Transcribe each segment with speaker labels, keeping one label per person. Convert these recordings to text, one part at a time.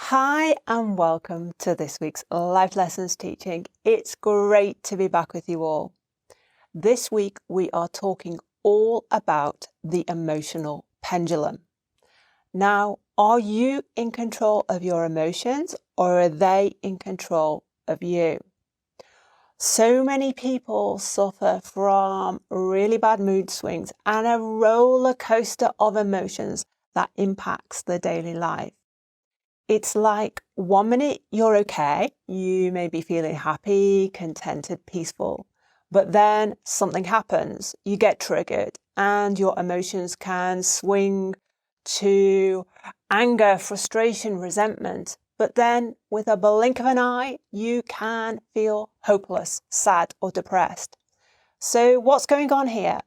Speaker 1: Hi and welcome to this week's Life Lessons teaching. It's great to be back with you all. This week we are talking all about the emotional pendulum. Now, are you in control of your emotions or are they in control of you? So many people suffer from really bad mood swings and a roller coaster of emotions that impacts their daily life. It's like 1 minute you're okay, you may be feeling happy, contented, peaceful, but then something happens, you get triggered and your emotions can swing to anger, frustration, resentment. But then with a blink of an eye, you can feel hopeless, sad or depressed. So what's going on here?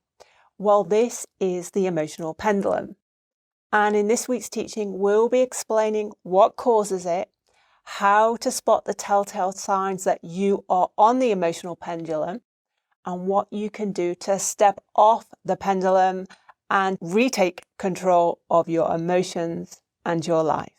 Speaker 1: Well, this is the emotional pendulum. And in this week's teaching, we'll be explaining what causes it, how to spot the telltale signs that you are on the emotional pendulum, and what you can do to step off the pendulum and retake control of your emotions and your life.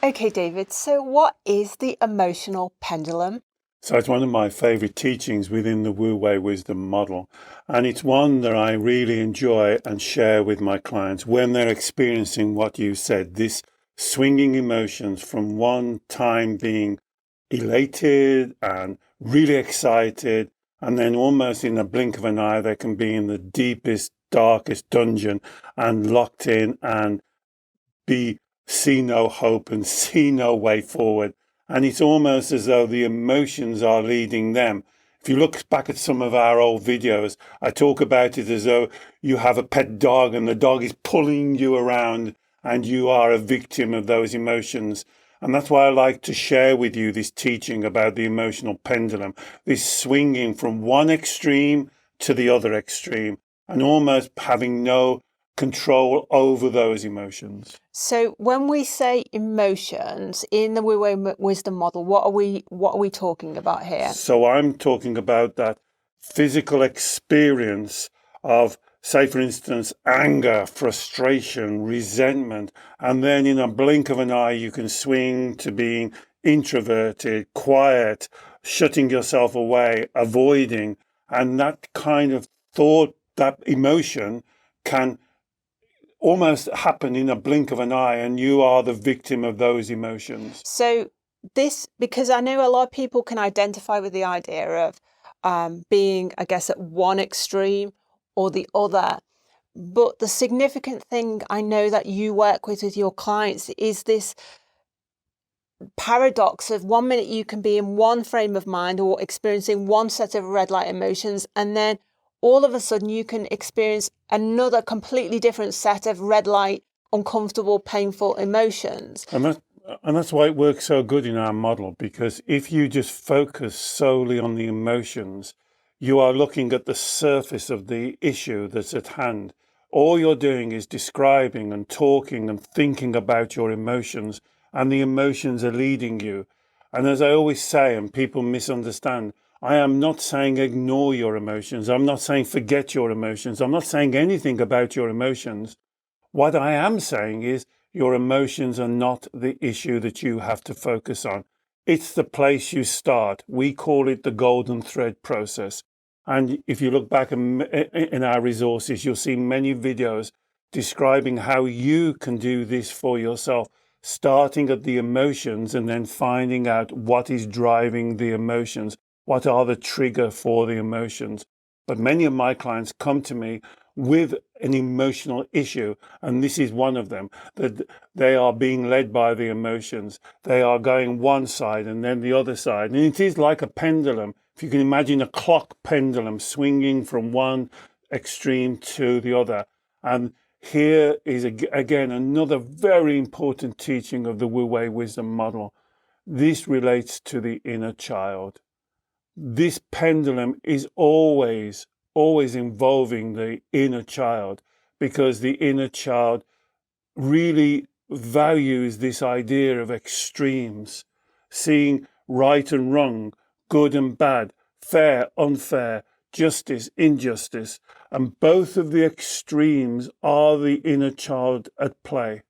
Speaker 1: Okay, David, so what is the emotional pendulum?
Speaker 2: So it's one of my favorite teachings within the Wu Wei Wisdom model. And it's one that I really enjoy and share with my clients when they're experiencing what you said, this swinging emotions from one time being elated and really excited. And then almost in a blink of an eye, they can be in the deepest, darkest dungeon and locked in and see no hope and see no way forward. And it's almost as though the emotions are leading them. If you look back at some of our old videos, I talk about it as though you have a pet dog and the dog is pulling you around and you are a victim of those emotions. And that's why I like to share with you this teaching about the emotional pendulum, this swinging from one extreme to the other extreme and almost having no control over those emotions.
Speaker 1: So when we say emotions in the Wu Wei Wisdom model, what are we talking about here?
Speaker 2: So I'm talking about that physical experience of, say, for instance, anger, frustration, resentment, and then in a blink of an eye, you can swing to being introverted, quiet, shutting yourself away, avoiding, and that kind of thought, that emotion can almost happen in a blink of an eye and you are the victim of those emotions.
Speaker 1: So because I know a lot of people can identify with the idea of being, I guess, at one extreme or the other. But the significant thing I know that you work with your clients is this paradox of 1 minute you can be in one frame of mind or experiencing one set of red light emotions, and then all of a sudden you can experience another completely different set of red light, uncomfortable, painful emotions.
Speaker 2: And that's why it works so good in our model, because if you just focus solely on the emotions, you are looking at the surface of the issue that's at hand. All you're doing is describing and talking and thinking about your emotions, and the emotions are leading you. And as I always say, and people misunderstand, I am not saying ignore your emotions. I'm not saying forget your emotions. I'm not saying anything about your emotions. What I am saying is your emotions are not the issue that you have to focus on. It's the place you start. We call it the golden thread process. And if you look back in our resources, you'll see many videos describing how you can do this for yourself, starting at the emotions and then finding out what is driving the emotions. What are the trigger for the emotions? But many of my clients come to me with an emotional issue, and this is one of them, that they are being led by the emotions. They are going one side and then the other side. And it is like a pendulum. If you can imagine a clock pendulum swinging from one extreme to the other. And here is, again, another very important teaching of the Wu Wei Wisdom model. This relates to the inner child. This pendulum is always involving the inner child, because the inner child really values this idea of extremes, seeing right and wrong, good and bad, fair, unfair, justice, injustice, and both of the extremes are the inner child at play.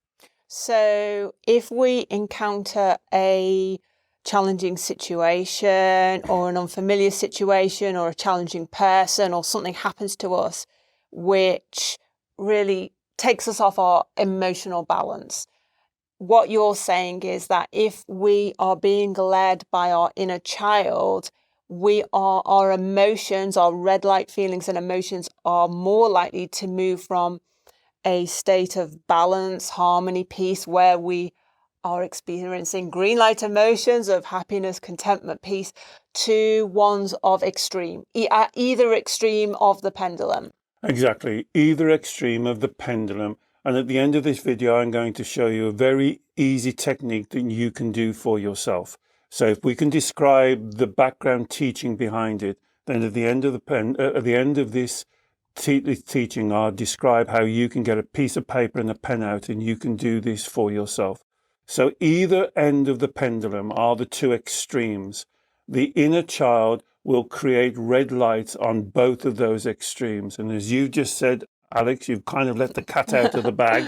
Speaker 1: So if we encounter a challenging situation or an unfamiliar situation or a challenging person or something happens to us which really takes us off our emotional balance, what you're saying is that if we are being led by our inner child, our emotions, our red light feelings and emotions are more likely to move from a state of balance, harmony, peace, where we are experiencing green light emotions of happiness, contentment, peace, to ones of extreme, either extreme of the pendulum.
Speaker 2: Exactly, either extreme of the pendulum. And at the end of this video, I'm going to show you a very easy technique that you can do for yourself. So if we can describe the background teaching behind it, then at the end of this teaching, I'll describe how you can get a piece of paper and a pen out and you can do this for yourself. So either end of the pendulum are the two extremes. The inner child will create red lights on both of those extremes. And as you just said, Alex, you've kind of let the cat out of the bag.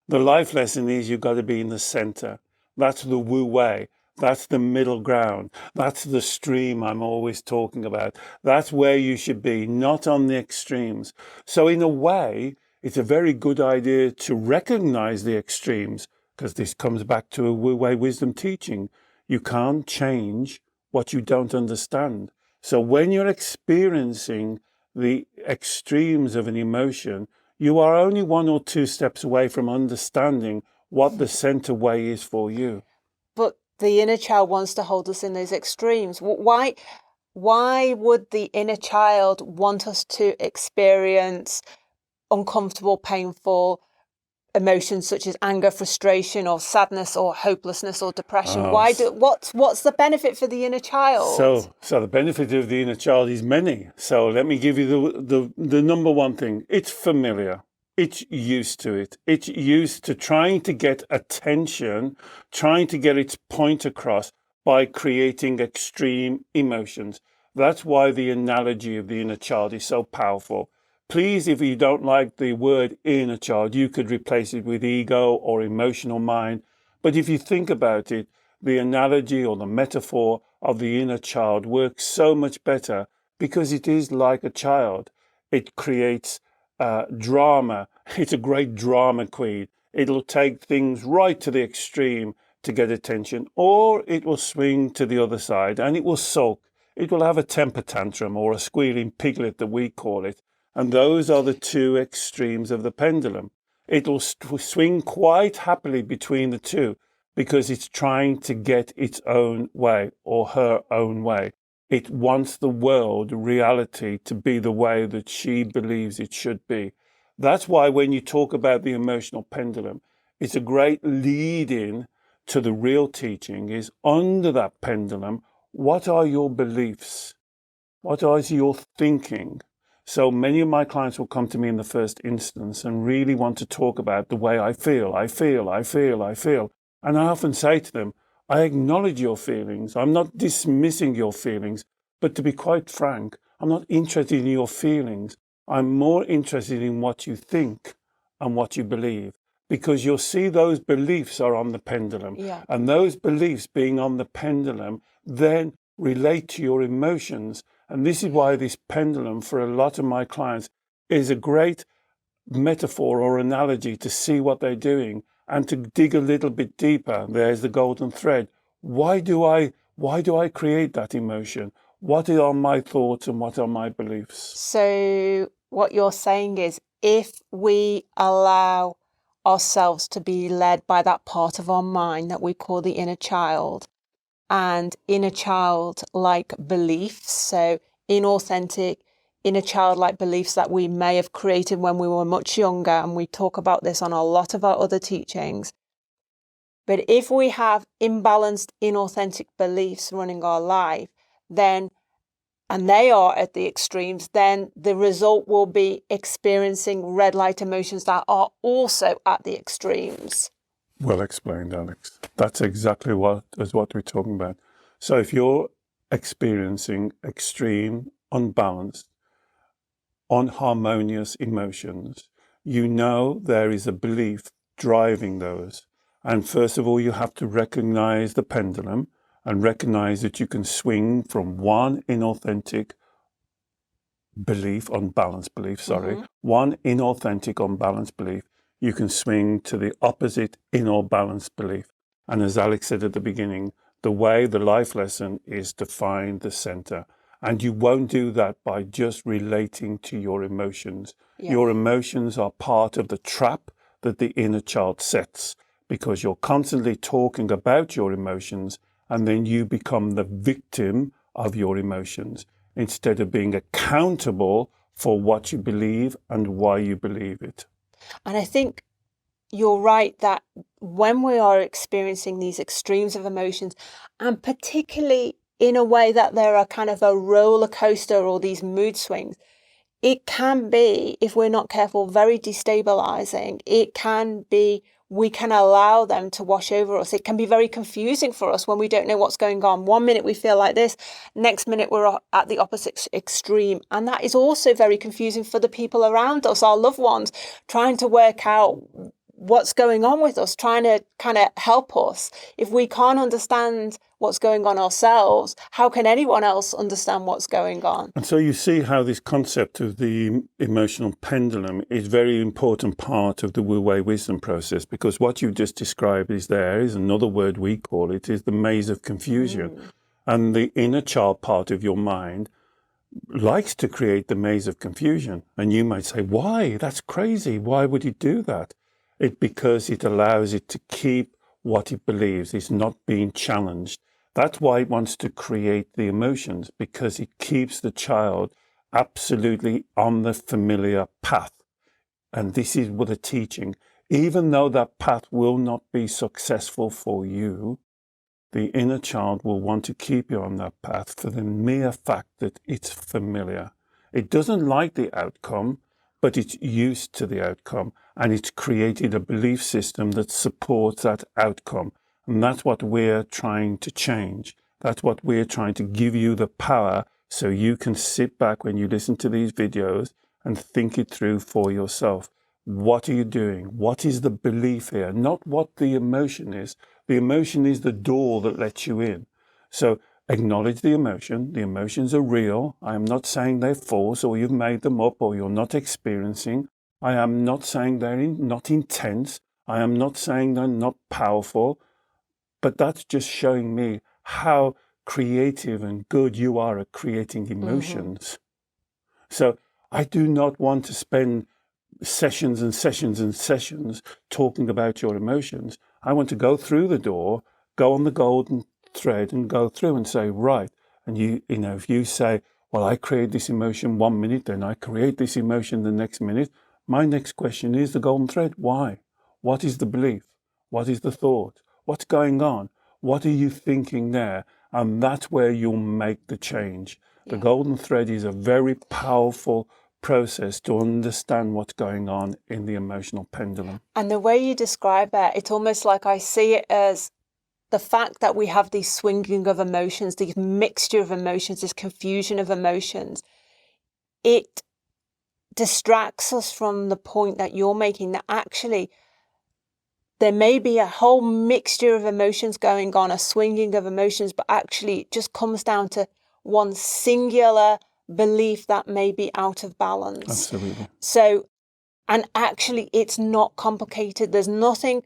Speaker 2: The life lesson is you've got to be in the center. That's the Wu Wei. That's the middle ground. That's the stream I'm always talking about. That's where you should be, not on the extremes. So in a way, it's a very good idea to recognize the extremes, because this comes back to a Wu Wei wisdom teaching. You can't change what you don't understand. So when you're experiencing the extremes of an emotion, you are only 1 or 2 steps away from understanding what the center way is for you.
Speaker 1: But the inner child wants to hold us in those extremes. Why would the inner child want us to experience uncomfortable, painful emotions such as anger, frustration, or sadness, or hopelessness, or depression? What's the benefit for the inner child?
Speaker 2: So the benefit of the inner child is many. So let me give you the number one thing. It's familiar. It's used to it. It's used to trying to get attention, trying to get its point across by creating extreme emotions. That's why the analogy of the inner child is so powerful. Please, if you don't like the word inner child, you could replace it with ego or emotional mind. But if you think about it, the analogy or the metaphor of the inner child works so much better because it is like a child. It creates drama. It's a great drama queen. It'll take things right to the extreme to get attention, or it will swing to the other side and it will sulk. It will have a temper tantrum or a squealing piglet that we call it. And those are the two extremes of the pendulum. It'll swing quite happily between the two because it's trying to get its own way or her own way. It wants the world, reality, to be the way that she believes it should be. That's why when you talk about the emotional pendulum, it's a great lead-in to the real teaching is under that pendulum, what are your beliefs? What is your thinking? So many of my clients will come to me in the first instance and really want to talk about the way I feel. And I often say to them, I acknowledge your feelings. I'm not dismissing your feelings, but to be quite frank, I'm not interested in your feelings. I'm more interested in what you think and what you believe, because you'll see those beliefs are on the pendulum.
Speaker 1: Yeah.
Speaker 2: And those beliefs being on the pendulum then relate to your emotions. And this is why this pendulum, for a lot of my clients, is a great metaphor or analogy to see what they're doing and to dig a little bit deeper. There's the golden thread. Why do I create that emotion? What are my thoughts and what are my beliefs?
Speaker 1: So what you're saying is, if we allow ourselves to be led by that part of our mind that we call the inner child, and inner child-like beliefs, so inauthentic, inner childlike beliefs that we may have created when we were much younger, and we talk about this on a lot of our other teachings. But if we have imbalanced, inauthentic beliefs running our life, then, and they are at the extremes, then the result will be experiencing red light emotions that are also at the extremes.
Speaker 2: Well explained, Alex. That's exactly what we're talking about. So if you're experiencing extreme, unbalanced, unharmonious emotions, you know there is a belief driving those. And first of all, you have to recognize the pendulum and recognize that you can swing from one inauthentic belief, unbalanced belief, one inauthentic, unbalanced belief, you can swing to the opposite balanced belief. And as Alex said at the beginning, the way, the life lesson is to find the center. And you won't do that by just relating to your emotions.
Speaker 1: Yeah.
Speaker 2: Your emotions are part of the trap that the inner child sets, because you're constantly talking about your emotions and then you become the victim of your emotions instead of being accountable for what you believe and why you believe it.
Speaker 1: And I think you're right that when we are experiencing these extremes of emotions, and particularly in a way that they're a kind of a roller coaster or these mood swings, it can be, if we're not careful, very destabilizing. It can be, we can allow them to wash over us. It can be very confusing for us when we don't know what's going on. One minute we feel like this, next minute we're at the opposite extreme. And that is also very confusing for the people around us, our loved ones, trying to work out what's going on with us, trying to kind of help us. If we can't understand what's going on ourselves, how can anyone else understand what's going on?
Speaker 2: And so you see how this concept of the emotional pendulum is a very important part of the Wu Wei wisdom process, because what you just described is another word we call it, is the maze of confusion. And the inner child part of your mind likes to create the maze of confusion. And you might say, why? That's crazy. Why would it do that? Because it allows it to keep what it believes. It's not being challenged. That's why it wants to create the emotions, because it keeps the child absolutely on the familiar path. And this is what the teaching, even though that path will not be successful for you, the inner child will want to keep you on that path for the mere fact that it's familiar. It doesn't like the outcome, but it's used to the outcome, and it's created a belief system that supports that outcome. And that's what we're trying to change. That's what we're trying to give you the power, so you can sit back when you listen to these videos and think it through for yourself. What are you doing? What is the belief here? Not what the emotion is. The emotion is the door that lets you in. So acknowledge the emotion. The emotions are real. I am not saying they're false or you've made them up or you're not experiencing. I am not saying they're not intense. I am not saying they're not powerful. But that's just showing me how creative and good you are at creating emotions. So I do not want to spend sessions and sessions and sessions talking about your emotions. I want to go through the door, go on the golden thread and go through and say, right. And you know, if you say, well, I create this emotion 1 minute, then I create this emotion the next minute. My next question is the golden thread. Why? What is the belief? What is the thought? What's going on? What are you thinking there? And that's where you'll make the change. Yeah. The golden thread is a very powerful process to understand what's going on in the emotional pendulum.
Speaker 1: And the way you describe it, it's almost like I see it as the fact that we have these swinging of emotions, these mixture of emotions, this confusion of emotions. It distracts us from the point that you're making, that actually there may be a whole mixture of emotions going on, a swinging of emotions, but actually it just comes down to one singular belief that may be out of balance.
Speaker 2: Absolutely.
Speaker 1: So, and actually it's not complicated. There's nothing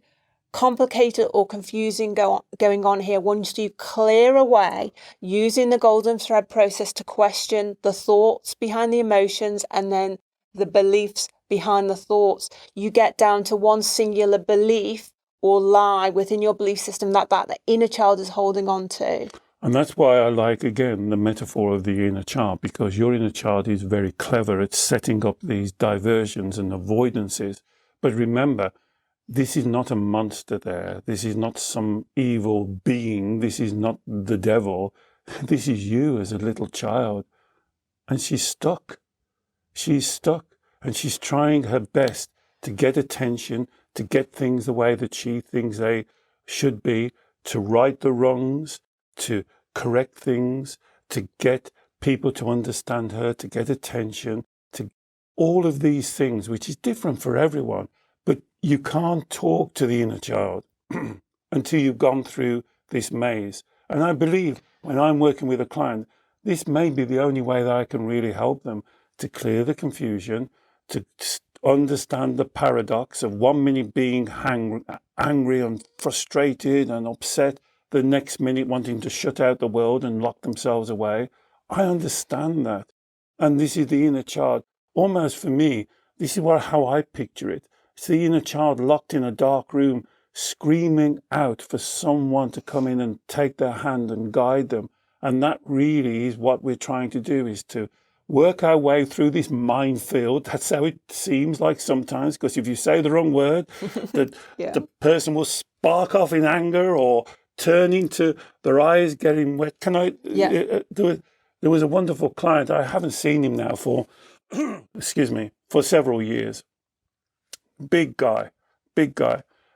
Speaker 1: complicated or confusing going on here. Once you clear away using the golden thread process to question the thoughts behind the emotions and then the beliefs behind the thoughts, you get down to one singular belief or lie within your belief system that the inner child is holding on to.
Speaker 2: And that's why I like, again, the metaphor of the inner child, because your inner child is very clever at setting up these diversions and avoidances. But remember, this is not a monster there. This is not some evil being. This is not the devil. This is you as a little child. And she's stuck. She's stuck. And she's trying her best to get attention, to get things the way that she thinks they should be, to right the wrongs, to correct things, to get people to understand her, to get attention, to all of these things, which is different for everyone, but you can't talk to the inner child until you've gone through this maze. And I believe when I'm working with a client, this may be the only way that I can really help them to clear the confusion, to understand the paradox of 1 minute being angry and frustrated and upset, the next minute wanting to shut out the world and lock themselves away. I understand that. And this is the inner child. Almost for me, this is how I picture it. It's the inner child locked in a dark room, screaming out for someone to come in and take their hand and guide them. And that really is what we're trying to do, is to work our way through this minefield. That's how it seems like sometimes, because if you say the wrong word, that the person will spark off in anger or turn into their eyes getting wet. There was a wonderful client. I haven't seen him now for, for several years. Big guy.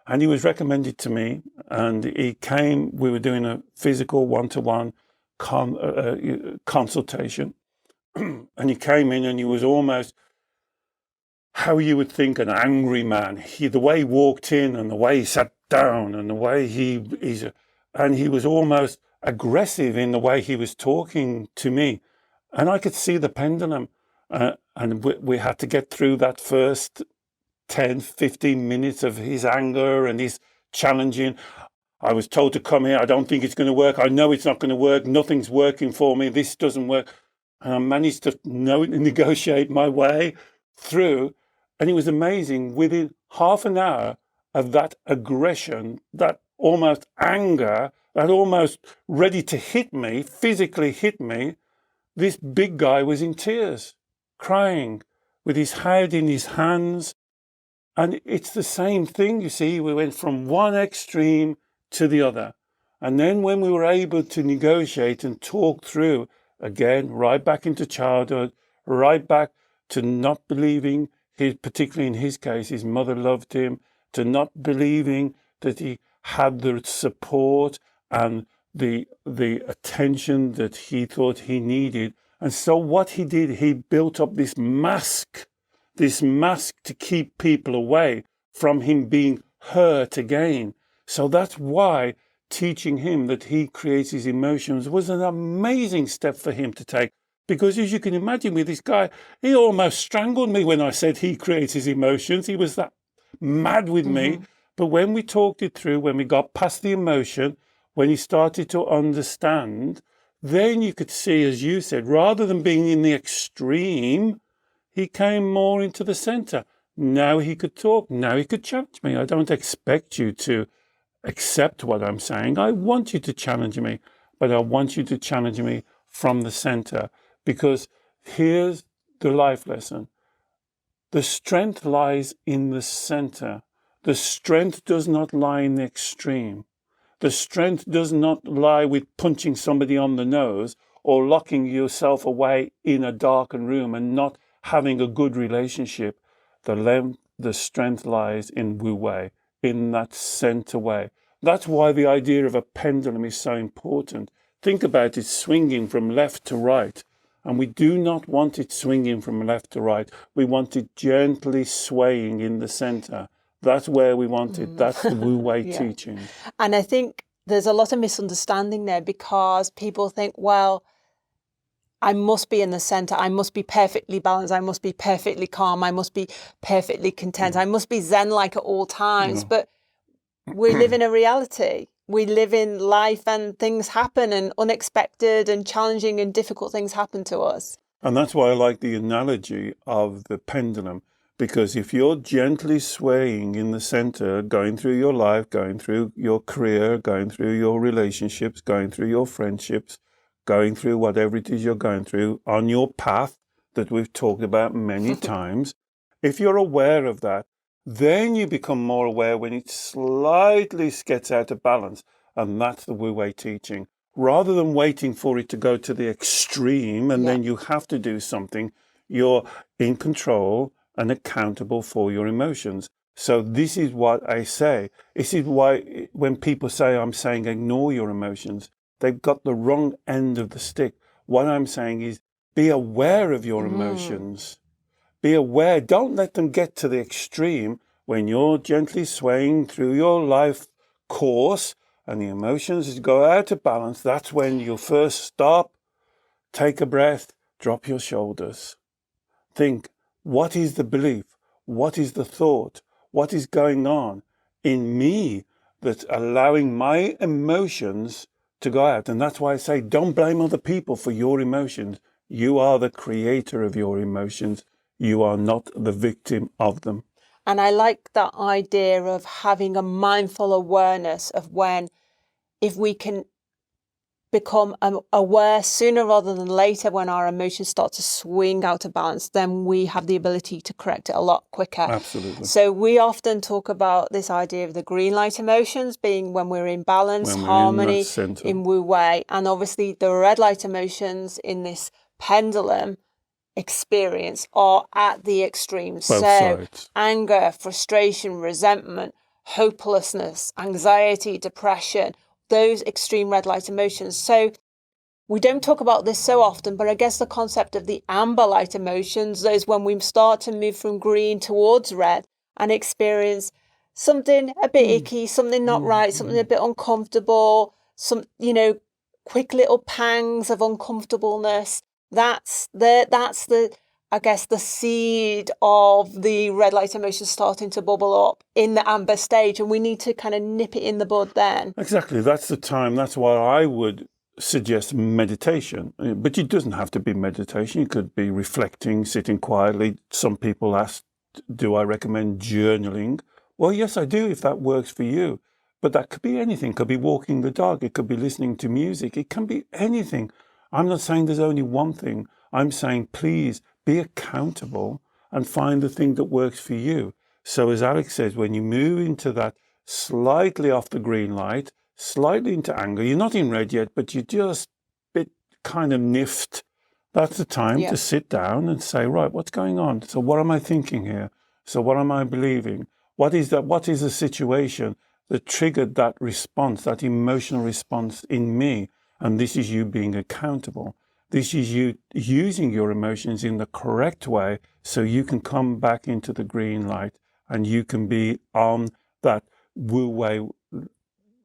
Speaker 2: And he was recommended to me, and he came, we were doing a physical one-to-one consultation. And he came in and he was almost how you would think an angry man. The way he walked in and the way he sat down and the way he was almost aggressive in the way he was talking to me. And I could see the pendulum. And we had to get through that first 10, 15 minutes of his anger and his challenging. I was told to come here. I don't think it's going to work. I know it's not going to work. Nothing's working for me. This doesn't work. And I managed to negotiate my way through. And it was amazing. Within half an hour of that aggression, that almost anger, that almost ready to hit me, physically hit me, this big guy was in tears, crying, with his head in his hands. And it's the same thing, you see. We went from one extreme to the other. And then when we were able to negotiate and talk through, again, right back into childhood, right back to not believing, particularly in his case, his mother loved him, to not believing that he had the support and the attention that he thought he needed. And so what he did, he built up this mask to keep people away from him being hurt again. So that's why teaching him that he creates his emotions was an amazing step for him to take. Because as you can imagine with this guy, he almost strangled me when I said he creates his emotions. He was that mad with me. But when we talked it through, when we got past the emotion, when he started to understand, then you could see, as you said, rather than being in the extreme, he came more into the center. Now he could talk. Now he could challenge me. I don't expect you to accept what I'm saying. I want you to challenge me, but I want you to challenge me from the center, because here's the life lesson. The strength lies in the center. The strength does not lie in the extreme. The strength does not lie with punching somebody on the nose or locking yourself away in a darkened room and not having a good relationship. The strength lies in Wu Wei, in that center way. That's why the idea of a pendulum is so important. Think about it swinging from left to right. And we do not want it swinging from left to right. We want it gently swaying in the center. That's where we want it. That's the Wu Wei teaching.
Speaker 1: And I think there's a lot of misunderstanding there, because people think, well, I must be in the center. I must be perfectly balanced. I must be perfectly calm. I must be perfectly content. I must be Zen-like at all times. But we live in a reality. We live in life, and things happen, and unexpected and challenging and difficult things happen to us.
Speaker 2: And that's why I like the analogy of the pendulum, because if you're gently swaying in the center, going through your life, going through your career, going through your relationships, going through your friendships, going through whatever it is you're going through on your path that we've talked about many times, if you're aware of that, then you become more aware when it slightly gets out of balance. And that's the Wu Wei teaching. Rather than waiting for it to go to the extreme and then you have to do something, you're in control and accountable for your emotions. So this is what I say. This is why when people say I'm saying ignore your emotions, they've got the wrong end of the stick. What I'm saying is be aware of your emotions. Be aware. Don't let them get to the extreme when you're gently swaying through your life course and the emotions go out of balance. That's when you first stop, take a breath, drop your shoulders. Think, what is the belief? What is the thought? What is going on in me that's allowing my emotions to go out? And that's why I say, don't blame other people for your emotions. You are the creator of your emotions. You are not the victim of them.
Speaker 1: And I like that idea of having a mindful awareness of when, if we can become aware sooner rather than later when our emotions start to swing out of balance, then we have the ability to correct it a lot quicker.
Speaker 2: Absolutely.
Speaker 1: So we often talk about this idea of the green light emotions being when we're in balance,
Speaker 2: When we're
Speaker 1: harmony,
Speaker 2: in
Speaker 1: Wu Wei, and obviously the red light emotions in this pendulum experience are at the extremes.
Speaker 2: Both
Speaker 1: so
Speaker 2: sides.
Speaker 1: Anger, frustration, resentment, hopelessness, anxiety, depression, those extreme red light emotions. So we don't talk about this so often, but I guess the concept of the amber light emotions is when we start to move from green towards red and experience something a bit icky, something not right, something a bit uncomfortable, some, quick little pangs of uncomfortableness. That's the I guess the seed of the red light emotion starting to bubble up in the amber stage, and we need to kind of nip it in the bud then.
Speaker 2: Exactly. That's the time. That's why I would suggest meditation. But it doesn't have to be meditation. It could be reflecting, sitting quietly. Some people ask, do I recommend journaling? Well, yes, I do, if that works for you. But that could be anything. It could be walking the dog. It could be listening to music. It can be anything. I'm not saying there's only one thing. I'm saying, please be accountable and find the thing that works for you. So as Alex says, when you move into that slightly off the green light, slightly into anger, you're not in red yet, but you're just a bit kind of niffed. That's the time to sit down and say, right, what's going on? So what am I thinking here? So what am I believing? What is that? What is the situation that triggered that response, that emotional response in me? And this is you being accountable. This is you using your emotions in the correct way so you can come back into the green light and you can be on that Wu Wei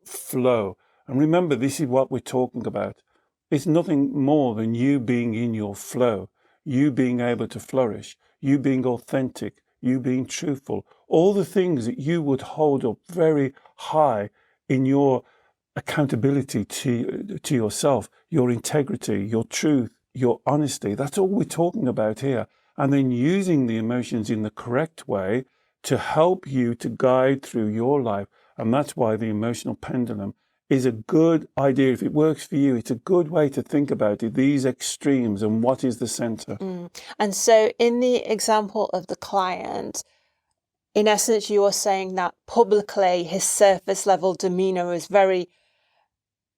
Speaker 2: flow. And remember, this is what we're talking about. It's nothing more than you being in your flow, you being able to flourish, you being authentic, you being truthful, all the things that you would hold up very high in your accountability to yourself, your integrity, your truth, your honesty. That's all we're talking about here. And then using the emotions in the correct way to help you to guide through your life. And that's why the emotional pendulum is a good idea. If it works for you, it's a good way to think about it, these extremes and what is the center.
Speaker 1: And so in the example of the client, in essence, you are saying that publicly his surface level demeanor was very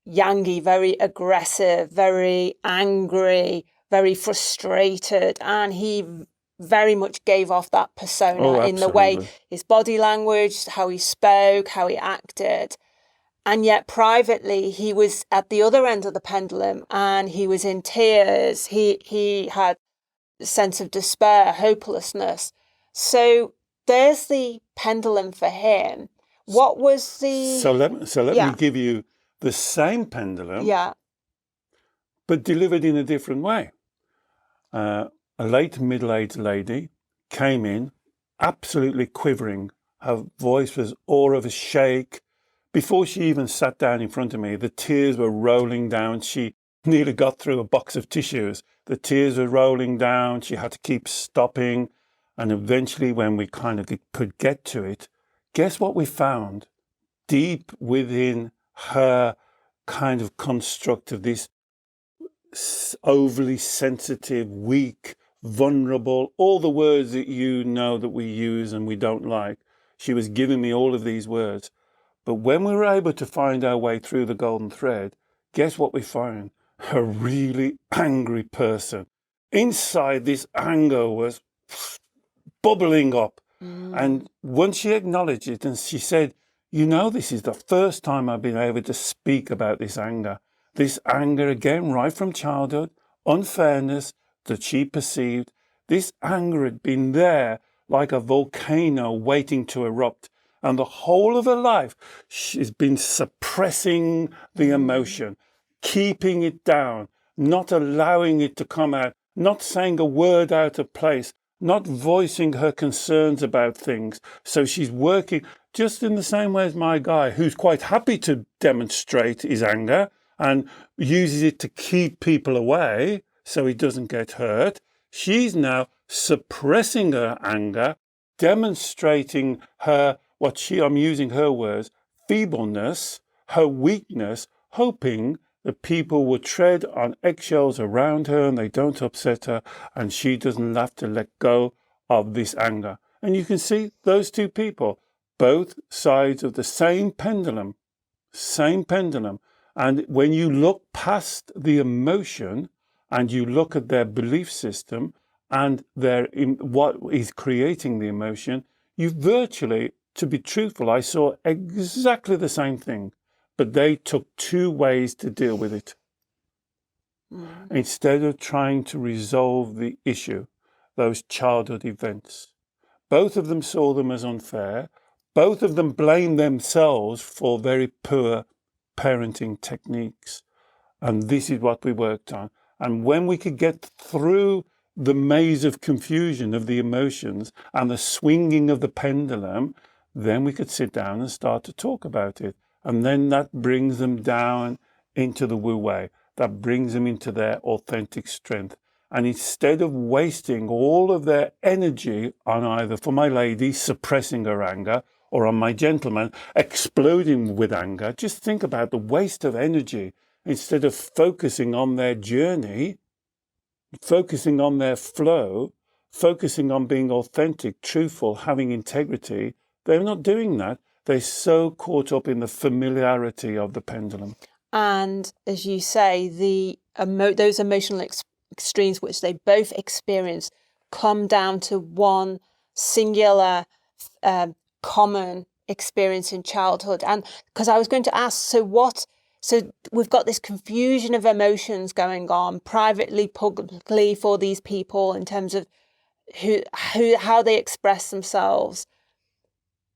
Speaker 1: yangy, very aggressive, very angry, very frustrated, and he very much gave off that persona in the way his body language, how he spoke, how he acted. And yet privately, he was at the other end of the pendulum and he was in tears. He had a sense of despair, hopelessness. So there's the pendulum for him. What was the...
Speaker 2: So let me give you the same pendulum, but delivered in a different way. A late middle-aged lady came in, absolutely quivering. Her voice was all of a shake. Before she even sat down in front of me, the tears were rolling down. She nearly got through a box of tissues. The tears were rolling down. She had to keep stopping. And eventually, when we kind of could get to it, guess what we found? Deep within her kind of construct of this overly sensitive, weak, vulnerable, all the words that you know that we use and we don't like. She was giving me all of these words. But when we were able to find our way through the golden thread, guess what we found? A really angry person. Inside, this anger was bubbling up. And once she acknowledged it and she said, you know, this is the first time I've been able to speak about this anger. This anger, again, right from childhood, unfairness that she perceived, This anger had been there like a volcano waiting to erupt. And the whole of her life, she's been suppressing the emotion, keeping it down, not allowing it to come out, not saying a word out of place, not voicing her concerns about things. So she's working just in the same way as my guy, who's quite happy to demonstrate his anger and uses it to keep people away so he doesn't get hurt. She's now suppressing her anger, demonstrating her, I'm using her words, feebleness, her weakness, hoping that people will tread on eggshells around her and they don't upset her, and she doesn't have to let go of this anger. And you can see those two people, both sides of the same pendulum. And when you look past the emotion and you look at their belief system and what is creating the emotion, you virtually, to be truthful, I saw exactly the same thing, but they took two ways to deal with it. Instead of trying to resolve the issue, those childhood events. Both of them saw them as unfair. Both of them blamed themselves for very poor parenting techniques. And this is what we worked on. And when we could get through the maze of confusion of the emotions and the swinging of the pendulum, then we could sit down and start to talk about it. And then that brings them down into the Wu Wei. That brings them into their authentic strength. And instead of wasting all of their energy on either, for my lady, suppressing her anger, or on my gentleman, exploding with anger, just think about the waste of energy. Instead of focusing on their journey, focusing on their flow, focusing on being authentic, truthful, having integrity, they're not doing that. They're so caught up in the familiarity of the pendulum.
Speaker 1: And as you say, those emotional extremes which they both experience come down to one singular common experience in childhood. And because I was going to ask, so we've got this confusion of emotions going on privately, publicly for these people in terms of how they express themselves.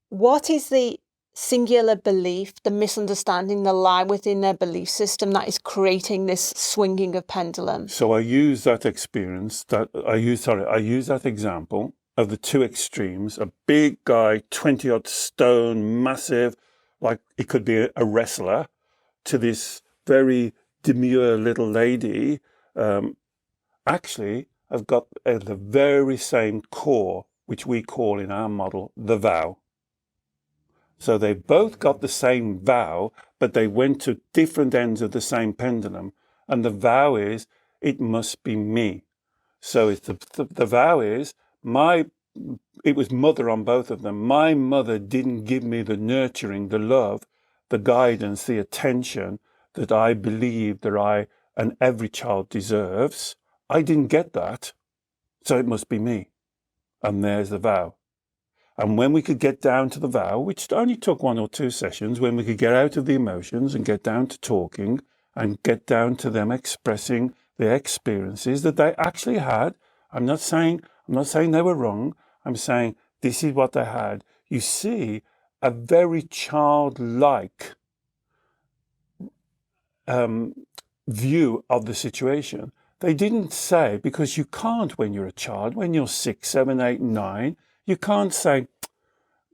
Speaker 1: What is the singular belief, the misunderstanding, the lie within their belief system that is creating this swinging of pendulum?
Speaker 2: So I use that experience, I use that example of the two extremes, a big guy, 20-odd stone, massive, like it could be a wrestler, to this very demure little lady, actually have got the very same core, which we call in our model the vow. So they both got the same vow, but they went to different ends of the same pendulum. And the vow is, it must be me. So it's the vow is, it was mother on both of them. My mother didn't give me the nurturing, the love, the guidance, the attention that I believe that and every child deserves. I didn't get that. So it must be me. And there's the vow. And when we could get down to the vow, which only took 1 or 2 sessions, when we could get out of the emotions and get down to talking and get down to them expressing their experiences that they actually had. I'm not saying they were wrong. I'm saying this is what they had. You see a very childlike view of the situation. They didn't say, because you can't when you're a child, when you're 6, 7, 8, 9, you can't say,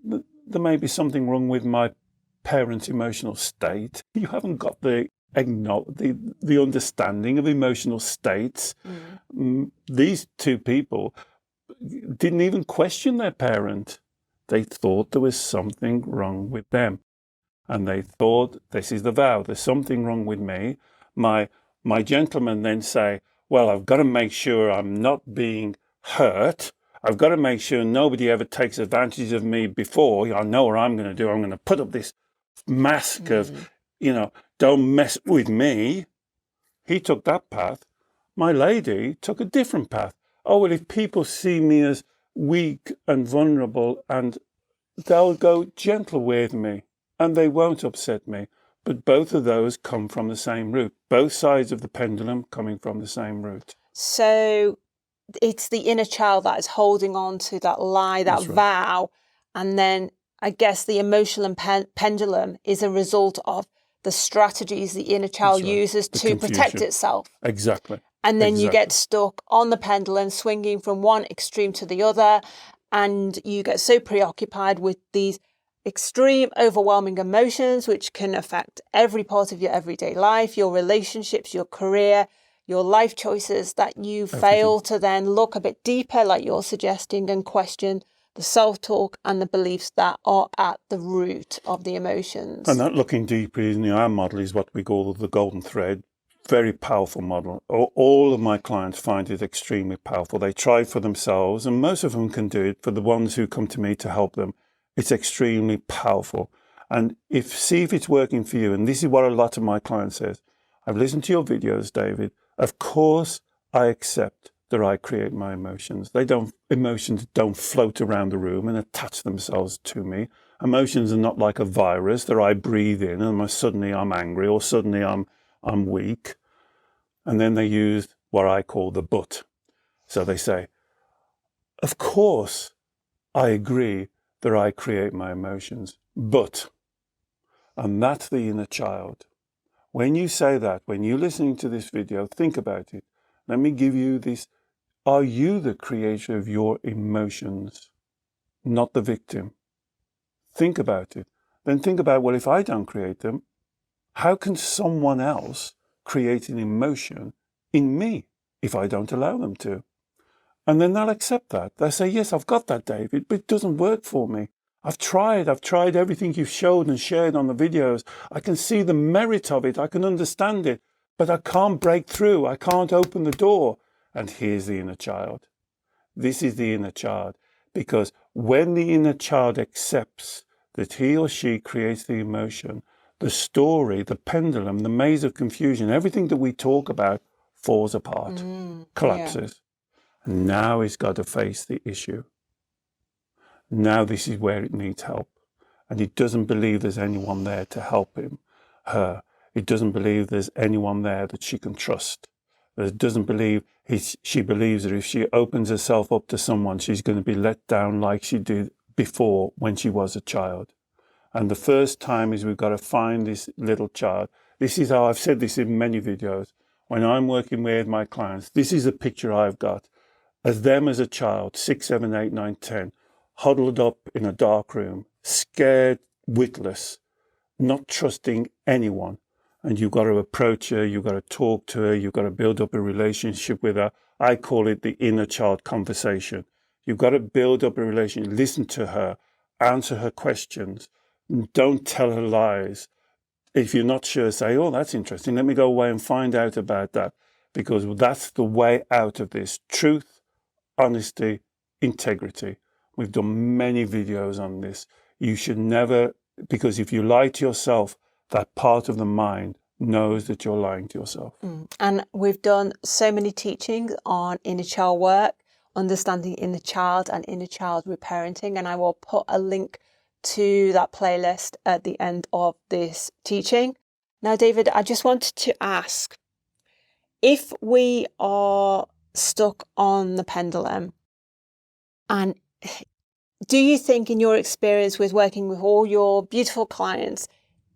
Speaker 2: there may be something wrong with my parents' emotional state. You haven't got the understanding of emotional states. These two people didn't even question their parent. They thought there was something wrong with them. And they thought, this is the vow, there's something wrong with me. My gentleman then say, well, I've got to make sure I'm not being hurt. I've got to make sure nobody ever takes advantage of me before. I know what I'm going to do. I'm going to put up this mask of, don't mess with me. He took that path. My lady took a different path. Oh, well, if people see me as weak and vulnerable, and they'll go gentle with me and they won't upset me. But both of those come from the same root. Both sides of the pendulum coming from the same root.
Speaker 1: So it's the inner child that is holding on to that lie, that vow. And then I guess the emotional pendulum is a result of the strategies the inner child uses to protect itself.
Speaker 2: Exactly.
Speaker 1: And then you get stuck on the pendulum, swinging from one extreme to the other. And you get so preoccupied with these extreme, overwhelming emotions, which can affect every part of your everyday life, your relationships, your career, your life choices, that you fail to then look a bit deeper, like you're suggesting, and question the self-talk and the beliefs that are at the root of the emotions.
Speaker 2: And that looking deeper in our model is what we call the golden thread. Very powerful model. All of my clients find it extremely powerful. They try it for themselves, and most of them can do it. For the ones who come to me to help them, it's extremely powerful. And see if it's working for you. And this is what a lot of my clients says. I've listened to your videos, David. Of course, I accept that I create my emotions. Emotions don't float around the room and attach themselves to me. Emotions are not like a virus that I breathe in and suddenly I'm angry or suddenly I'm weak. And then they use what I call the but. So they say, of course, I agree that I create my emotions, but, and that's the inner child. When you say that, when you're listening to this video, think about it. Let me give you this. Are you the creator of your emotions, not the victim? Think about it. Then think about, well, if I don't create them, how can someone else create an emotion in me if I don't allow them to? And then they'll accept that. They'll say, yes, I've got that, David, but it doesn't work for me. I've tried everything you've showed and shared on the videos. I can see the merit of it. I can understand it, but I can't break through. I can't open the door. And here's the inner child. This is the inner child, because when the inner child accepts that he or she creates the emotion, the story, the pendulum, the maze of confusion, everything that we talk about falls apart, collapses. And now he's got to face the issue. Now this is where it needs help. And he doesn't believe there's anyone there to help her. He doesn't believe there's anyone there that she can trust. She believes that if she opens herself up to someone, she's going to be let down like she did before when she was a child. And the first time is we've got to find this little child. This is how I've said this in many videos. When I'm working with my clients, this is a picture I've got as them as a child, 6, 7, 8, 9, 10, huddled up in a dark room, scared, witless, not trusting anyone. And you've got to approach her, you've got to talk to her, you've got to build up a relationship with her. I call it the inner child conversation. You've got to build up a relationship, listen to her, answer her questions. Don't tell her lies. If you're not sure, say, oh, that's interesting. Let me go away and find out about that. Because that's the way out of this. Truth, honesty, integrity. We've done many videos on this. You should never, because if you lie to yourself, that part of the mind knows that you're lying to yourself.
Speaker 1: And we've done so many teachings on inner child work, understanding inner child and inner child reparenting. And I will put a link to that playlist at the end of this teaching. Now, David, I just wanted to ask, if we are stuck on the pendulum, and do you think in your experience with working with all your beautiful clients,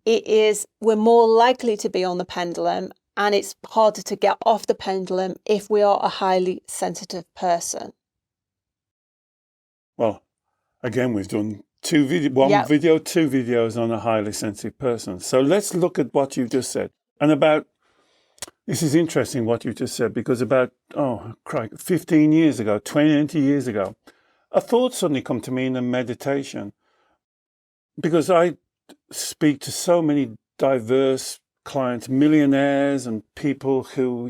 Speaker 1: we're more likely to be on the pendulum and it's harder to get off the pendulum if we are a highly sensitive person?
Speaker 2: Well, again, we've done two videos on a highly sensitive person. So let's look at what you just said. And this is interesting what you just said, because about, 15 years ago, 20 years ago, a thought suddenly come to me in a meditation, because I speak to so many diverse clients, millionaires and people who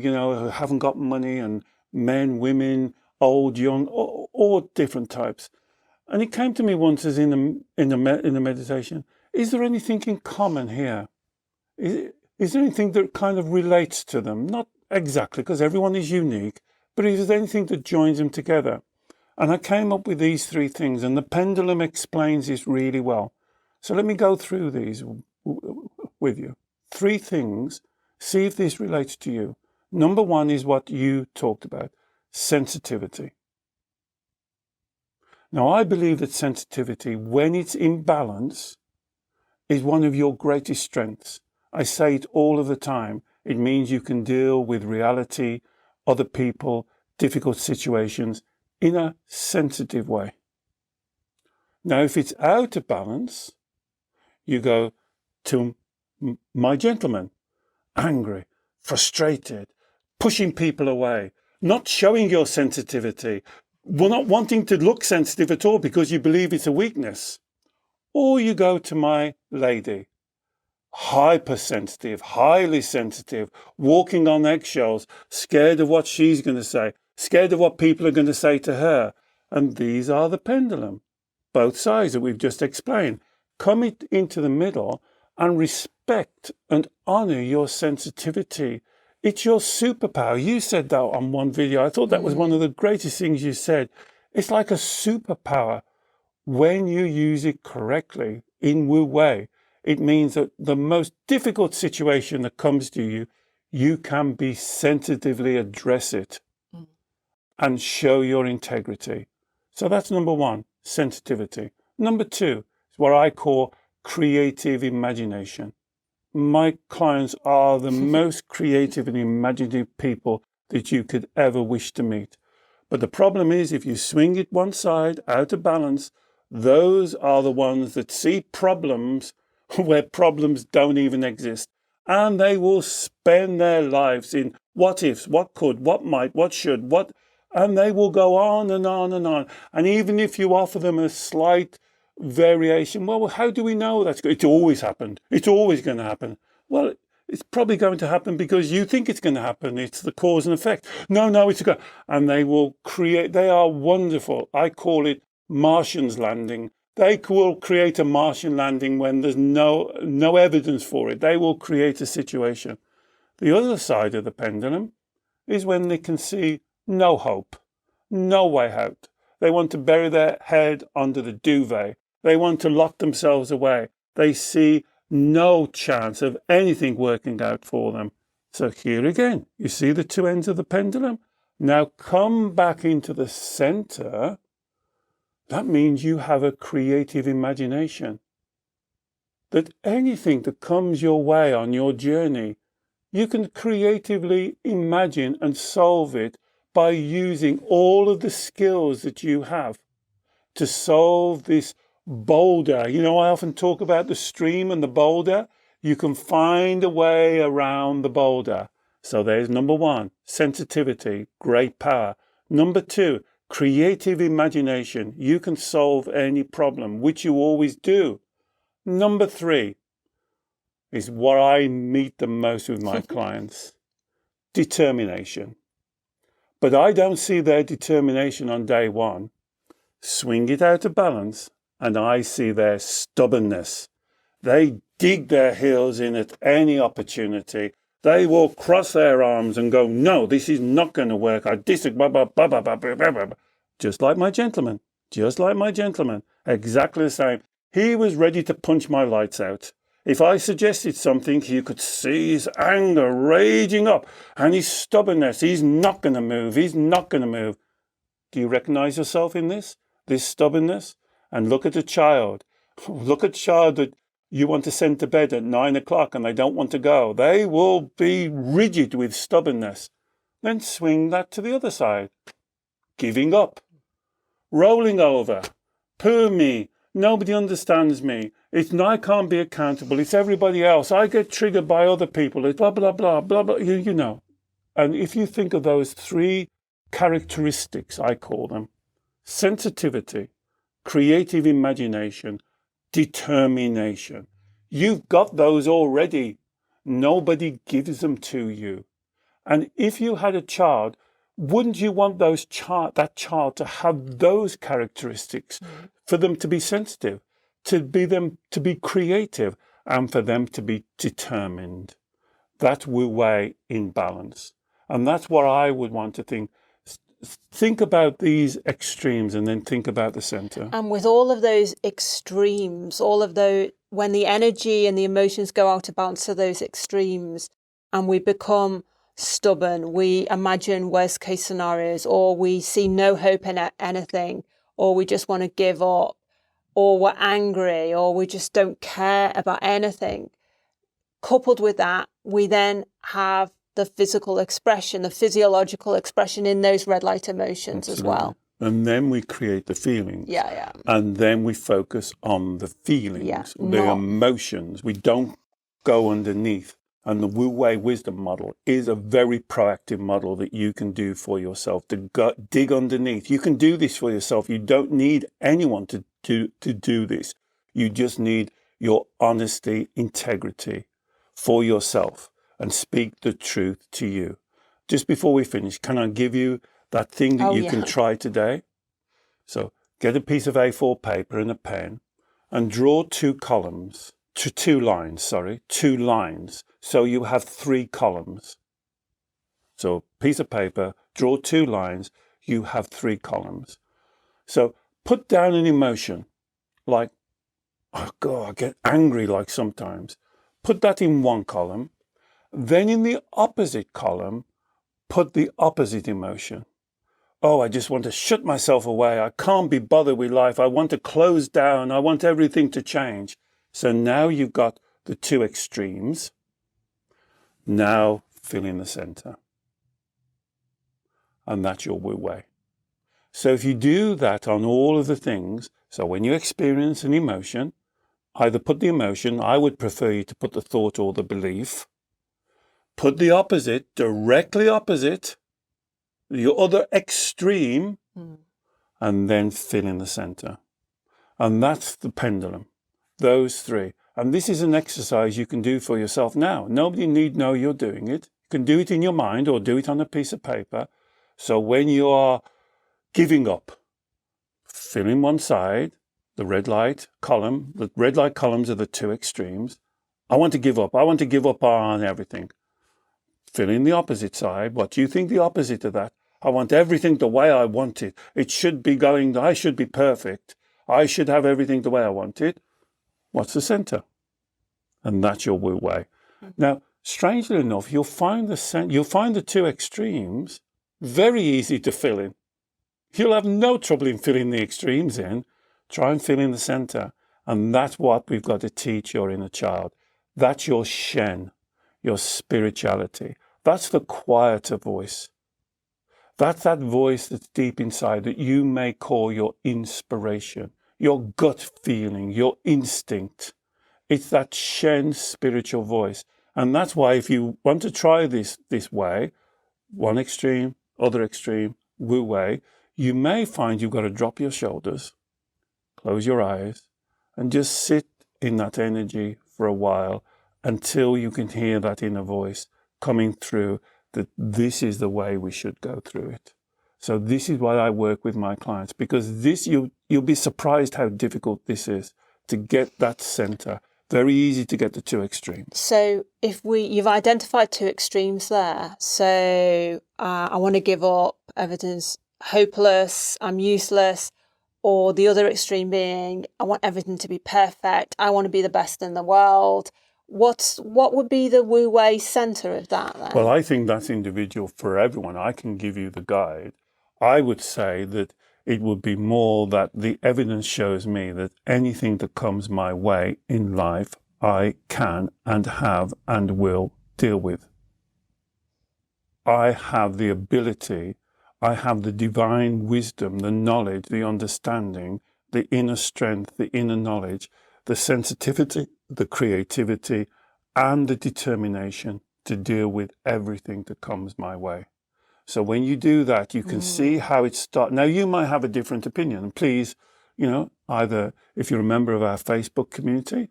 Speaker 2: haven't got money, and men, women, old, young, all different types. And it came to me once as in the meditation, is there anything in common here? Is there anything that kind of relates to them? Not exactly, because everyone is unique, but is there anything that joins them together? And I came up with these three things, and the pendulum explains this really well. So let me go through these with you. Three things, see if this relates to you. Number one is what you talked about. sensitivity. Now, I believe that sensitivity, when it's in balance, is one of your greatest strengths. I say it all of the time. It means you can deal with reality, other people, difficult situations in a sensitive way. Now, if it's out of balance, you go to my gentleman, angry, frustrated, pushing people away, not showing your sensitivity, not wanting to look sensitive at all because you believe it's a weakness. Or you go to my lady, hypersensitive, highly sensitive, walking on eggshells, scared of what she's going to say, scared of what people are going to say to her. And these are the pendulum, both sides that we've just explained. Come into the middle and respect and honor your sensitivity. It's your superpower. You said that on one video. I thought that was one of the greatest things you said. It's like a superpower. When you use it correctly, in Wu Wei, it means that the most difficult situation that comes to you, you can be sensitively address it and show your integrity. So that's number one, sensitivity. Number two is what I call creative imagination. My clients are the most creative and imaginative people that you could ever wish to meet. But the problem is, if you swing it one side out of balance, those are the ones that see problems where problems don't even exist. And they will spend their lives in what ifs, what could, what might, what should, what, and they will go on and on and on. And even if you offer them a slight variation, well, how do we know that's good? It's always happened. It's always going to happen. Well, it's probably going to happen because you think it's going to happen. It's the cause and effect. No, it's going. And they will create, they are wonderful. I call it Martians landing. They will create a Martian landing when there's no evidence for it. They will create a situation. The other side of the pendulum is when they can see no hope, no way out. They want to bury their head under the duvet. They want to lock themselves away. They see no chance of anything working out for them. So here again, you see the two ends of the pendulum? Now come back into the center. That means you have a creative imagination. That anything that comes your way on your journey, you can creatively imagine and solve it by using all of the skills that you have to solve this boulder. You know, I often talk about the stream and the boulder. You can find a way around the boulder. So there's number one, sensitivity, great power. Number two, creative imagination. You can solve any problem, which you always do. Number three is what I meet the most with my clients, determination. But I don't see their determination on day one. Swing it out of balance, and I see their stubbornness. They dig their heels in at any opportunity. They will cross their arms and go, no, this is not going to work. I disagree. Just like my gentleman. Just like my gentleman. Exactly the same. He was ready to punch my lights out. If I suggested something, you could see his anger raging up and his stubbornness. He's not going to move. He's not going to move. Do you recognize yourself in this stubbornness? And look at a child. Look at a child that you want to send to bed at 9 o'clock and they don't want to go. They will be rigid with stubbornness. Then swing that to the other side. Giving up. Rolling over. Poor me. Nobody understands me. I can't be accountable. It's everybody else. I get triggered by other people. It's blah, blah, blah, blah, blah. You know. And if you think of those three characteristics, I call them, sensitivity, creative imagination, determination. You've got those already. Nobody gives them to you. And if you had a child, wouldn't you want that child to have those characteristics, for them to be sensitive, to be creative, and for them to be determined? That's Wu Wei in balance. And that's what I would want to think. Think about these extremes and then think about the center.
Speaker 1: And with all of those extremes, when the energy and the emotions go out of balance to those extremes, and we become stubborn, we imagine worst case scenarios, or we see no hope in anything, or we just want to give up, or we're angry, or we just don't care about anything. Coupled with that, we then have the physical expression, the physiological expression in those red light emotions as well.
Speaker 2: And then we create the feelings.
Speaker 1: Yeah.
Speaker 2: And then we focus on the feelings, the emotions. We don't go underneath. And the Wu Wei wisdom model is a very proactive model that you can do for yourself, to dig underneath. You can do this for yourself. You don't need anyone to do this. You just need your honesty, integrity for yourself, and speak the truth to you. Just before we finish, can I give you that thing that you can try today? So get a piece of A4 paper and a pen and draw two lines. So you have 3 columns. So piece of paper, draw 2 lines, you have 3 columns. So put down an emotion like, oh God, I get angry like sometimes. Put that in one column. Then in the opposite column, put the opposite emotion. Oh, I just want to shut myself away. I can't be bothered with life. I want to close down. I want everything to change. So now you've got the 2 extremes. Now fill in the center. And that's your Wu Wei. So if you do that on all of the things, so when you experience an emotion, either put the emotion, I would prefer you to put the thought or the belief. Put the opposite, directly opposite, the other extreme, and then fill in the center. And that's the pendulum, those 3. And this is an exercise you can do for yourself now. Nobody need know you're doing it. You can do it in your mind or do it on a piece of paper. So when you are giving up, fill in one side, the red light column. The red light columns are the 2 extremes. I want to give up. I want to give up on everything. Fill in the opposite side. What do you think the opposite of that? I want everything the way I want it. It should be going, I should be perfect. I should have everything the way I want it. What's the center? And that's your Wu Wei. Now, strangely enough, you'll find the 2 extremes very easy to fill in. You'll have no trouble in filling the extremes in. Try and fill in the center. And that's what we've got to teach your inner child. That's your Shen, your spirituality. That's the quieter voice. That's that voice that's deep inside that you may call your inspiration, your gut feeling, your instinct. It's that Shen spiritual voice. And that's why if you want to try this way, one extreme, other extreme, Wu Wei, you may find you've got to drop your shoulders, close your eyes, and just sit in that energy for a while until you can hear that inner voice coming through that this is the way we should go through it. So this is why I work with my clients, because this you'll be surprised how difficult this is to get that center. Very easy to get the 2 extremes.
Speaker 1: So if you've identified 2 extremes there. So I want to give up, everything's hopeless, I'm useless. Or the other extreme being, I want everything to be perfect. I want to be the best in the world. What would be the Wu Wei center of that then?
Speaker 2: Well, I think that's individual for everyone. I can give you the guide. I would say that it would be more that the evidence shows me that anything that comes my way in life, I can and have and will deal with. I have the ability, I have the divine wisdom, the knowledge, the understanding, the inner strength, the inner knowledge, the sensitivity, the creativity, and the determination to deal with everything that comes my way. So when you do that, you can see how it starts. Now, you might have a different opinion. And please, either if you're a member of our Facebook community,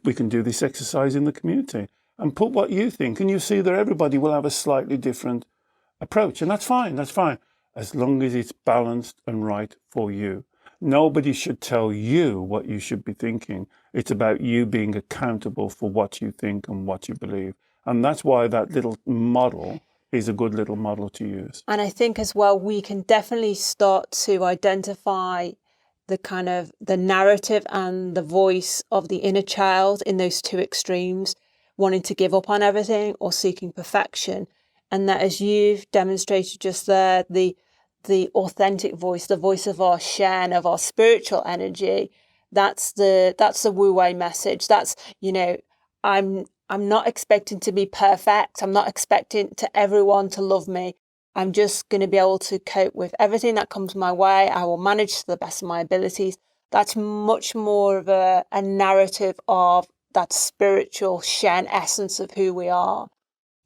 Speaker 2: we can do this exercise in the community and put what you think. And you see that everybody will have a slightly different approach. And that's fine. That's fine. As long as it's balanced and right for you. Nobody should tell you what you should be thinking. It's about you being accountable for what you think and what you believe. And that's why that little model is a good little model to use.
Speaker 1: And I think as well, we can definitely start to identify the kind of the narrative and the voice of the inner child in those 2 extremes, wanting to give up on everything or seeking perfection. And that, as you've demonstrated just there, the authentic voice, the voice of our Shen, of our spiritual energy, that's the Wu Wei message. That's, I'm not expecting to be perfect. I'm not expecting to everyone to love me. I'm just going to be able to cope with everything that comes my way. I will manage to the best of my abilities. That's much more of a narrative of that spiritual Shen essence of who we are.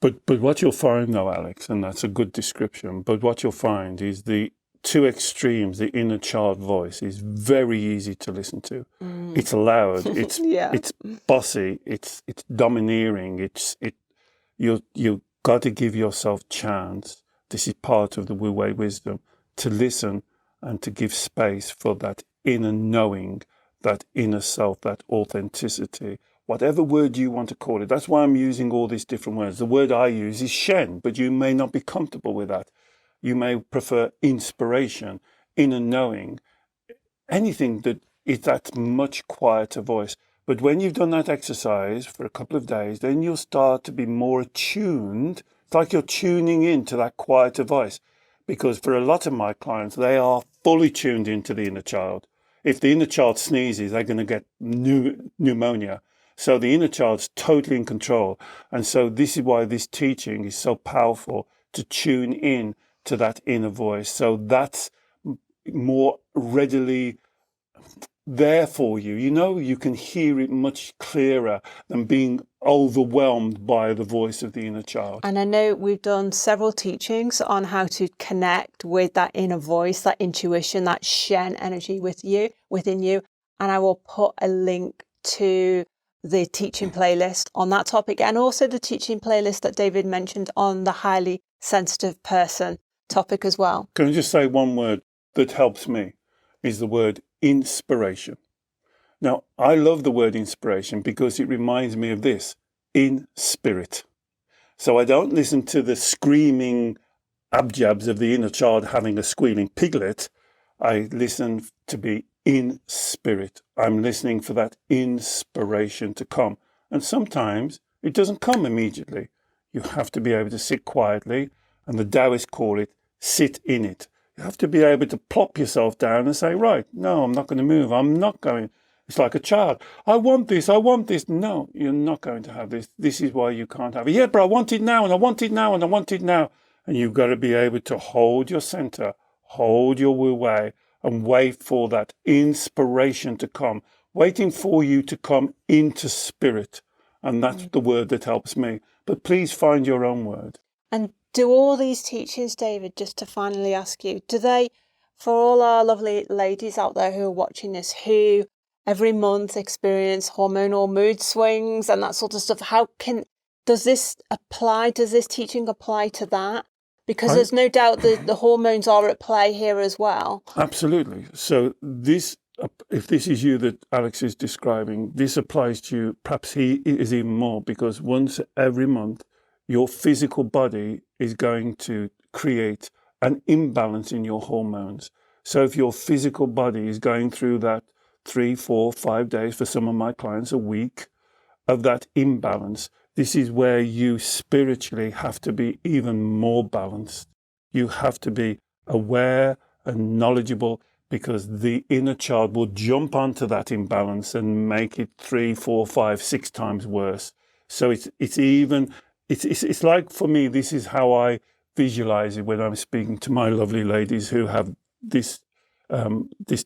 Speaker 2: But what you'll find though, Alex, and that's a good description, but what you'll find is the two extremes, the inner child voice is very easy to listen to. It's loud, it's it's bossy, it's domineering, you got to give yourself chance. This is part of the Wu Wei wisdom, to listen and to give space for that inner knowing, that inner self, that authenticity, whatever word you want to call it. That's why I'm using all these different words. The word I use is Shen, but you may not be comfortable with that. You may prefer inspiration, inner knowing, anything that is that much quieter voice. But when you've done that exercise for a couple of days, then you'll start to be more attuned. It's like you're tuning into that quieter voice. Because for a lot of my clients, they are fully tuned into the inner child. If the inner child sneezes, they're going to get pneumonia. So the inner child's totally in control. And so this is why this teaching is so powerful, to tune in to that inner voice. So that's more readily there for you. You can hear it much clearer than being overwhelmed by the voice of the inner child.
Speaker 1: And I know we've done several teachings on how to connect with that inner voice, that intuition, that Shen energy within you. And I will put a link to the teaching playlist on that topic, and also the teaching playlist that David mentioned on the highly sensitive person topic as well.
Speaker 2: Can I just say one word that helps me, is the word inspiration. Now, I love the word inspiration because it reminds me of this, in spirit. So I don't listen to the screaming abjabs of the inner child having a squealing piglet. I listen to be in spirit. I'm listening for that inspiration to come. And sometimes it doesn't come immediately. You have to be able to sit quietly, and the Taoists call it sit in it. You have to be able to plop yourself down and say, right, no, I'm not going to move. I'm not going. It's like a child. I want this. I want this. No, you're not going to have this. This is why you can't have it. Yeah, but I want it now, and I want it now, and I want it now. And you've got to be able to hold your center, hold your Wu Wei, and wait for that inspiration to come, waiting for you to come into spirit. And that's the word that helps me. But please find your own word.
Speaker 1: And do all these teachings, David, just to finally ask you, do they, for all our lovely ladies out there who are watching this, who every month experience hormonal mood swings and that sort of stuff, does this teaching apply to that? Because there's no doubt that the hormones are at play here as well.
Speaker 2: Absolutely. So if this is you that Alex is describing, this applies to you. Perhaps he is even more, because once every month, your physical body is going to create an imbalance in your hormones. So if your physical body is going through that 3, 4, 5 days, for some of my clients, a week of that imbalance, this is where you spiritually have to be even more balanced. You have to be aware and knowledgeable, because the inner child will jump onto that imbalance and make it 3, 4, 5, 6 times worse. So it's like, for me, this is how I visualize it when I'm speaking to my lovely ladies who have this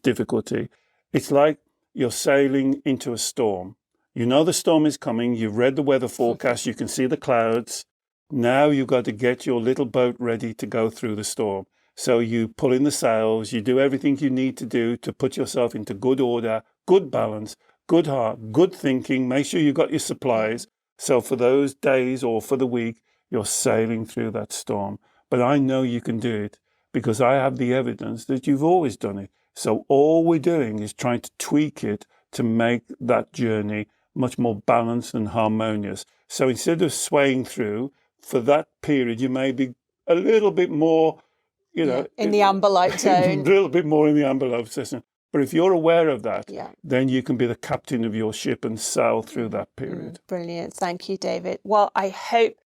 Speaker 2: difficulty. It's like you're sailing into a storm. You know the storm is coming. You've read the weather forecast. You can see the clouds. Now you've got to get your little boat ready to go through the storm. So you pull in the sails. You do everything you need to do to put yourself into good order, good balance, good heart, good thinking. Make sure you've got your supplies. So for those days or for the week, you're sailing through that storm. But I know you can do it, because I have the evidence that you've always done it. So all we're doing is trying to tweak it to make that journey much more balanced and harmonious. So instead of swaying through, for that period, you may be a little bit more,
Speaker 1: in the amber light zone.
Speaker 2: A little bit more in the amber light zone. But if you're aware of that, then you can be the captain of your ship and sail through that period.
Speaker 1: Brilliant. Thank you, David. Well, I hope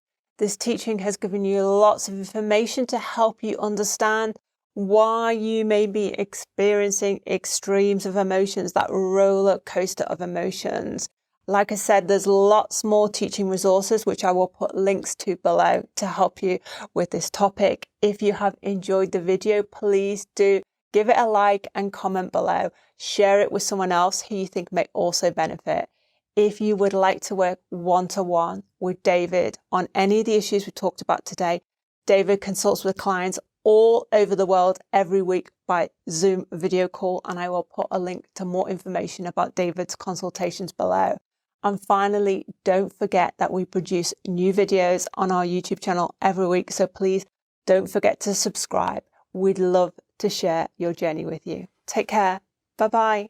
Speaker 1: This teaching has given you lots of information to help you understand why you may be experiencing extremes of emotions, that roller coaster of emotions. Like I said, there's lots more teaching resources, which I will put links to below to help you with this topic. If you have enjoyed the video, please do give it a like and comment below. Share it with someone else who you think may also benefit. If you would like to work one-to-one with David on any of the issues we talked about today, David consults with clients all over the world every week by Zoom video call, and I will put a link to more information about David's consultations below. And finally, don't forget that we produce new videos on our YouTube channel every week, so please don't forget to subscribe. We'd love to share your journey with you. Take care. Bye-bye.